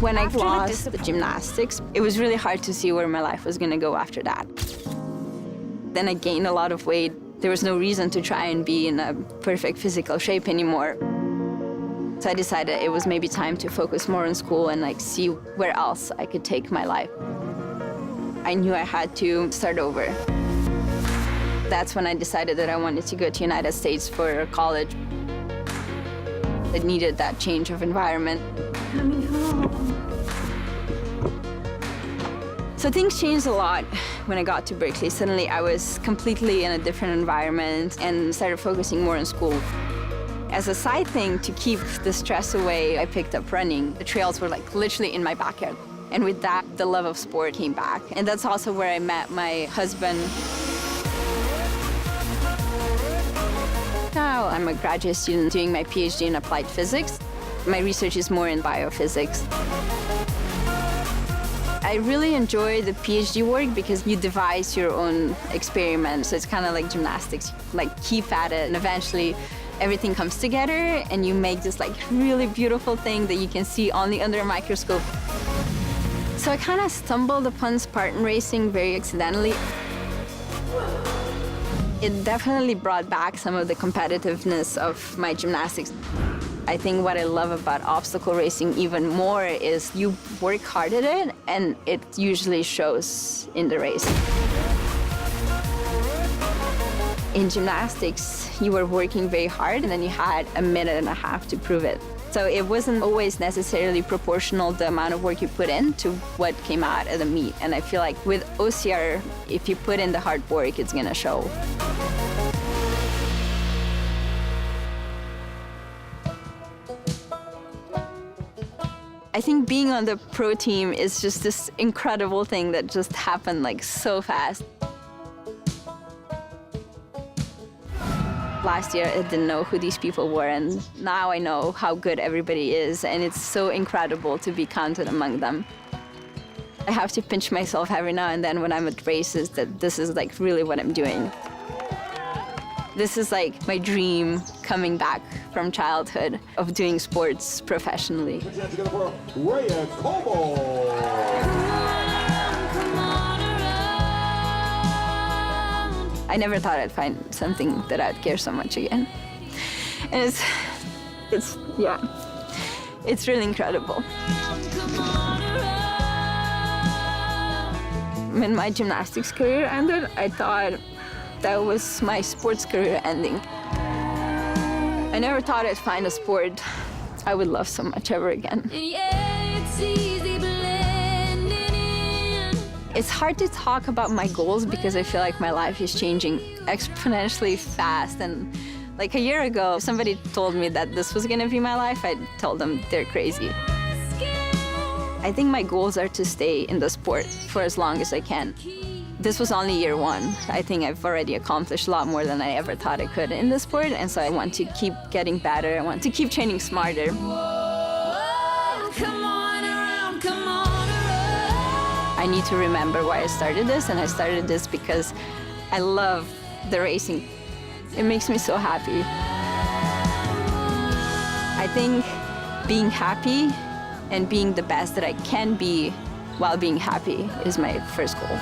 When I lost the gymnastics, it was really hard to see where my life was going to go after that. Then I gained a lot of weight. There was no reason to try and be in a perfect physical shape anymore. So I decided it was maybe time to focus more on school and like see where else I could take my life. I knew I had to start over. That's when I decided that I wanted to go to the United States for college. I needed that change of environment. Coming home. So things changed a lot when I got to Berkeley. Suddenly I was completely in a different environment and started focusing more on school. As a side thing, to keep the stress away, I picked up running. The trails were like literally in my backyard. And with that, the love of sport came back. And that's also where I met my husband. Now I'm a graduate student doing my PhD in applied physics. My research is more in biophysics. I really enjoy the PhD work because you devise your own experiments. So it's kind of like gymnastics, like keep at it, and eventually everything comes together and you make this like really beautiful thing that you can see only under a microscope. So I kind of stumbled upon Spartan racing very accidentally. It definitely brought back some of the competitiveness of my gymnastics. I think what I love about obstacle racing even more is you work hard at it and it usually shows in the race. In gymnastics, you were working very hard and then you had a minute and a half to prove it. So it wasn't always necessarily proportional the amount of work you put in to what came out at the meet. And I feel like with OCR, if you put in the hard work, it's gonna show. I think being on the pro team is just this incredible thing that just happened like so fast. Last year, I didn't know who these people were, and now I know how good everybody is, and it's so incredible to be counted among them. I have to pinch myself every now and then when I'm at races that this is like really what I'm doing. This is like my dream coming back from childhood of doing sports professionally. Rea Kolbl. I never thought I'd find something that I'd care so much again. And it's really incredible. When my gymnastics career ended, I thought that was my sports career ending. I never thought I'd find a sport I would love so much ever again. It's hard to talk about my goals because I feel like my life is changing exponentially fast. And like a year ago, if somebody told me that this was gonna be my life, I'd tell them they're crazy. I think my goals are to stay in the sport for as long as I can. This was only year one. I think I've already accomplished a lot more than I ever thought I could in the sport, and so I want to keep getting better. I want to keep training smarter. I need to remember why I started this, and I started this because I love the racing. It makes me so happy. I think being happy and being the best that I can be while being happy is my first goal.